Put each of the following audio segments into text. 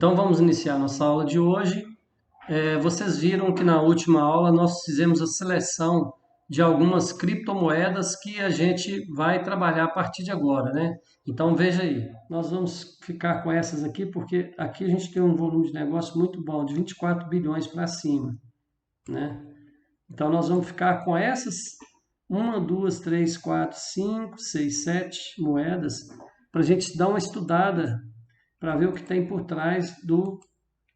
Então vamos iniciar nossa aula de hoje. Vocês viram que na última aula nós fizemos a seleção de algumas criptomoedas que a gente vai trabalhar a partir de agora, né? Então veja aí, nós vamos ficar com essas aqui porque aqui a gente tem um volume de negócio muito bom, de 24 bilhões para cima, né? Então nós vamos ficar com essas uma, duas, três, quatro, cinco, seis, sete moedas para a gente dar uma estudada para ver o que tem por trás do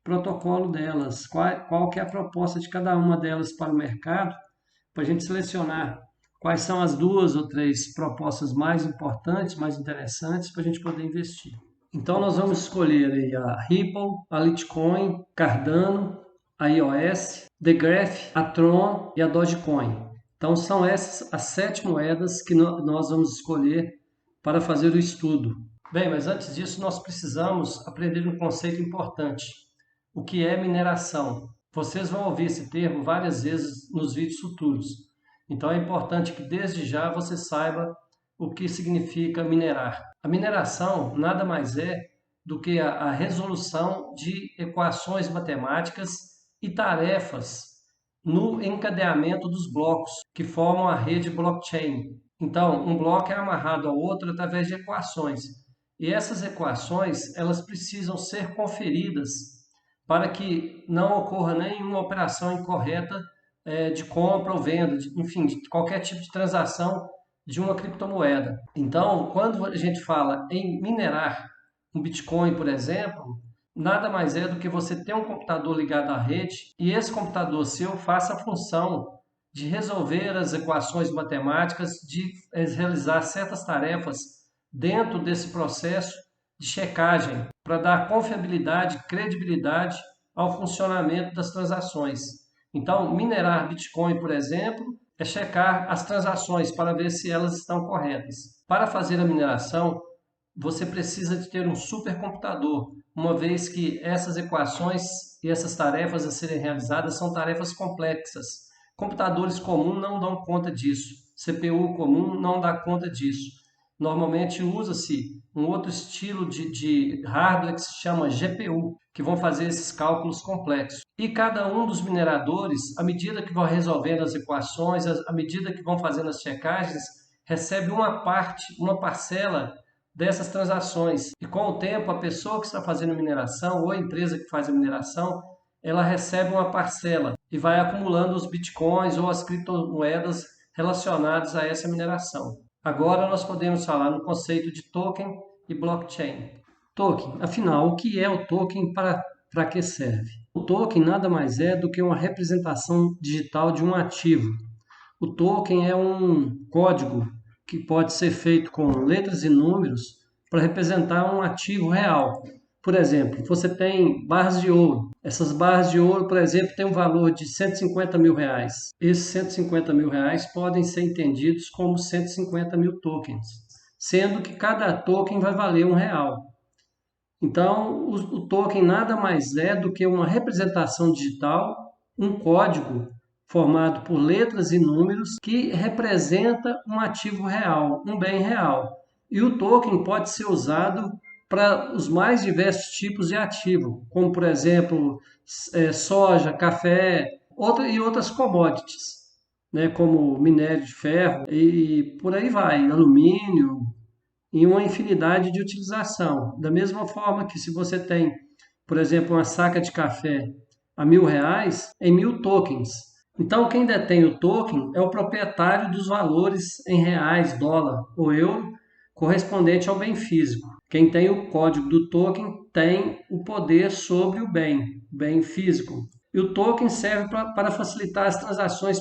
protocolo delas, qual que é a proposta de cada uma delas para o mercado, para a gente selecionar quais são as duas ou três propostas mais importantes, mais interessantes para a gente poder investir. Então nós vamos escolher aí a Ripple, a Litecoin, Cardano, a iOS, The Graph, a Tron e a Dogecoin. Então são essas as 7 moedas que nós vamos escolher para fazer o estudo. Bem, mas antes disso nós precisamos aprender um conceito importante. O que é mineração? Vocês vão ouvir esse termo várias vezes nos vídeos futuros. Então é importante que desde já você saiba o que significa minerar. A mineração nada mais é do que a resolução de equações matemáticas e tarefas no encadeamento dos blocos que formam a rede blockchain. Então, um bloco é amarrado ao outro através de equações. E essas equações, elas precisam ser conferidas para que não ocorra nenhuma operação incorreta de compra ou venda, enfim, de qualquer tipo de transação de uma criptomoeda. Então, quando a gente fala em minerar um Bitcoin, por exemplo, nada mais é do que você ter um computador ligado à rede e esse computador seu faça a função de resolver as equações matemáticas, de realizar certas tarefas dentro desse processo de checagem, para dar confiabilidade, credibilidade ao funcionamento das transações. Então, minerar Bitcoin, por exemplo, é checar as transações para ver se elas estão corretas. Para fazer a mineração, você precisa de ter um supercomputador, uma vez que essas equações e essas tarefas a serem realizadas são tarefas complexas. Computadores comuns não dão conta disso, CPU comum não dá conta disso. Normalmente usa-se um outro estilo de hardware que se chama GPU, que vão fazer esses cálculos complexos. E cada um dos mineradores, à medida que vão resolvendo as equações, à medida que vão fazendo as checagens, recebe uma parte, uma parcela dessas transações. E com o tempo, a pessoa que está fazendo mineração ou a empresa que faz a mineração, ela recebe uma parcela e vai acumulando os bitcoins ou as criptomoedas relacionadas a essa mineração. Agora nós podemos falar no conceito de token e blockchain. Token, afinal, o que é o token, para que serve? O token nada mais é do que uma representação digital de um ativo. O token é um código que pode ser feito com letras e números para representar um ativo real. Por exemplo, você tem barras de ouro. Essas barras de ouro, por exemplo, têm um valor de 150 mil reais. Esses 150 mil reais podem ser entendidos como 150 mil tokens, sendo que cada token vai valer R$ 1. Então, o token nada mais é do que uma representação digital, um código formado por letras e números que representa um ativo real, um bem real. E o token pode ser usado para os mais diversos tipos de ativo, como por exemplo soja, café e outras commodities, né, como minério de ferro e por aí vai, alumínio, em uma infinidade de utilização. Da mesma forma que se você tem, por exemplo, uma saca de café a R$ 1.000, em 1.000 tokens. Então, quem detém o token é o proprietário dos valores em reais, dólar ou euro, correspondente ao bem físico. Quem tem o código do token tem o poder sobre o bem físico. E o token serve para facilitar as transações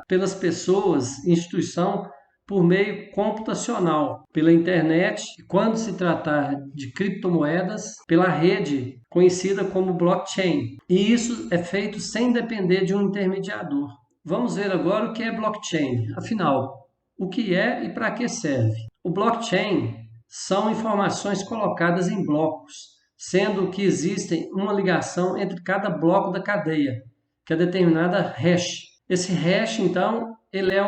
pelas pessoas, instituição, por meio computacional, pela internet, e quando se tratar de criptomoedas, pela rede conhecida como blockchain. E isso é feito sem depender de um intermediador. Vamos ver agora o que é blockchain. Afinal, o que é e para que serve? O blockchain são informações colocadas em blocos, sendo que existe uma ligação entre cada bloco da cadeia, que é determinada hash. Esse hash, então, ele é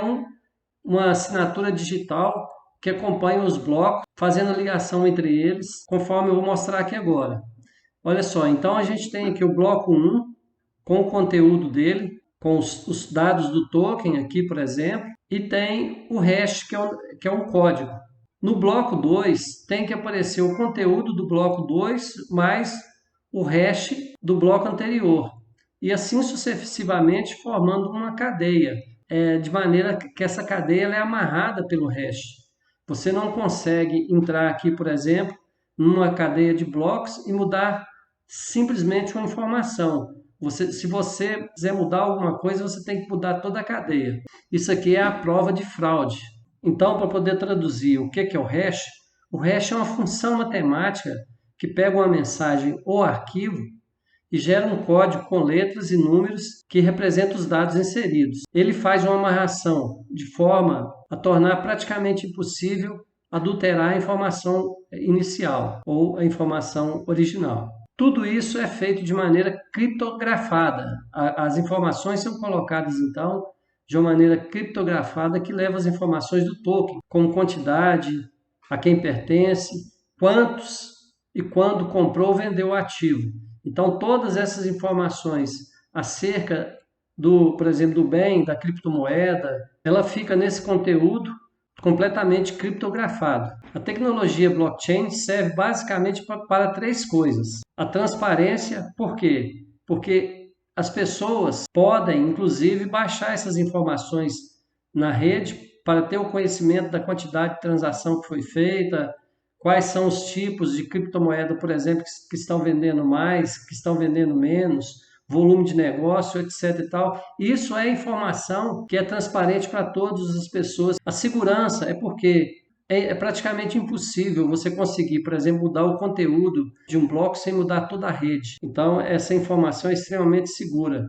uma assinatura digital que acompanha os blocos, fazendo a ligação entre eles, conforme eu vou mostrar aqui agora. Olha só, então a gente tem aqui o bloco 1 com o conteúdo dele, com os dados do token aqui, por exemplo, e tem o hash, que é um código. No bloco 2, tem que aparecer o conteúdo do bloco 2 mais o hash do bloco anterior. E assim sucessivamente, formando uma cadeia, de maneira que essa cadeia ela é amarrada pelo hash. Você não consegue entrar aqui, por exemplo, numa cadeia de blocos e mudar simplesmente uma informação. Se você quiser mudar alguma coisa, você tem que mudar toda a cadeia. Isso aqui é a prova de fraude. Então, para poder traduzir o que é o hash é uma função matemática que pega uma mensagem ou arquivo e gera um código com letras e números que representam os dados inseridos. Ele faz uma amarração de forma a tornar praticamente impossível adulterar a informação inicial ou a informação original. Tudo isso é feito de maneira criptografada. As informações são colocadas, então, de uma maneira criptografada que leva as informações do token, como quantidade, a quem pertence, quantos e quando comprou ou vendeu o ativo. Então, todas essas informações acerca por exemplo, do bem, da criptomoeda, ela fica nesse conteúdo completamente criptografado. A tecnologia blockchain serve basicamente para três coisas. A transparência, por quê? Porque as pessoas podem, inclusive, baixar essas informações na rede para ter o conhecimento da quantidade de transação que foi feita, quais são os tipos de criptomoeda, por exemplo, que estão vendendo mais, que estão vendendo menos, volume de negócio, etc. e tal. Isso é informação que é transparente para todas as pessoas. A segurança é porque é praticamente impossível você conseguir, por exemplo, mudar o conteúdo de um bloco sem mudar toda a rede. Então, essa informação é extremamente segura.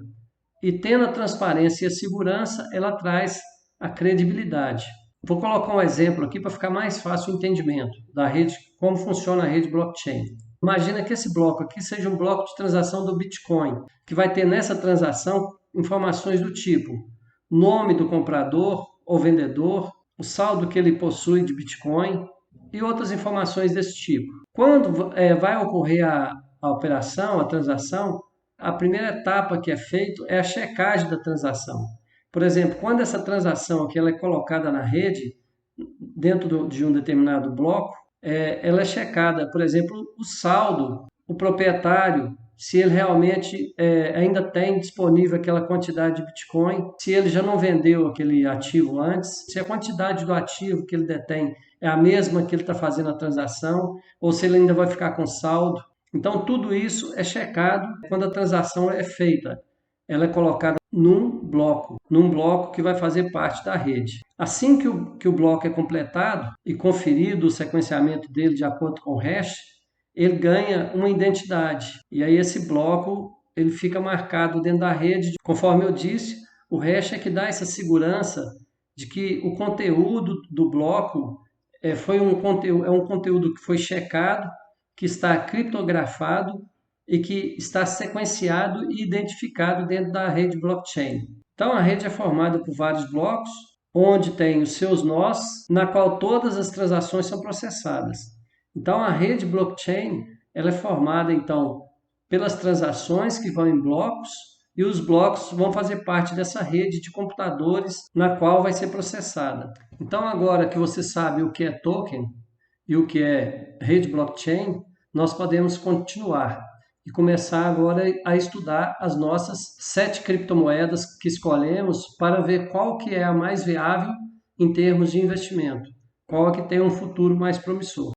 E tendo a transparência e a segurança, ela traz a credibilidade. Vou colocar um exemplo aqui para ficar mais fácil o entendimento da rede, como funciona a rede blockchain. Imagina que esse bloco aqui seja um bloco de transação do Bitcoin, que vai ter nessa transação informações do tipo nome do comprador ou vendedor, o saldo que ele possui de Bitcoin e outras informações desse tipo. Quando vai ocorrer a operação, a transação, a primeira etapa que é feita é a checagem da transação. Por exemplo, quando essa transação aqui ela é colocada na rede, dentro de um determinado bloco, ela é checada, por exemplo, o saldo, o proprietário, se ele realmente ainda tem disponível aquela quantidade de Bitcoin, se ele já não vendeu aquele ativo antes, se a quantidade do ativo que ele detém é a mesma que ele está fazendo a transação, ou se ele ainda vai ficar com saldo. Então, tudo isso é checado quando a transação é feita. Ela é colocada num bloco que vai fazer parte da rede. Assim que o bloco é completado e conferido o sequenciamento dele de acordo com o hash, ele ganha uma identidade. E aí esse bloco ele fica marcado dentro da rede. Conforme eu disse, o hash é que dá essa segurança de que o conteúdo do bloco é um conteúdo que foi checado, que está criptografado e que está sequenciado e identificado dentro da rede blockchain. Então, a rede é formada por vários blocos, onde tem os seus nós, na qual todas as transações são processadas. Então, a rede blockchain ela é formada, então, pelas transações que vão em blocos, e os blocos vão fazer parte dessa rede de computadores na qual vai ser processada. Então, agora que você sabe o que é token e o que é rede blockchain, nós podemos continuar e começar agora a estudar as nossas 7 criptomoedas que escolhemos para ver qual que é a mais viável em termos de investimento, qual que tem um futuro mais promissor.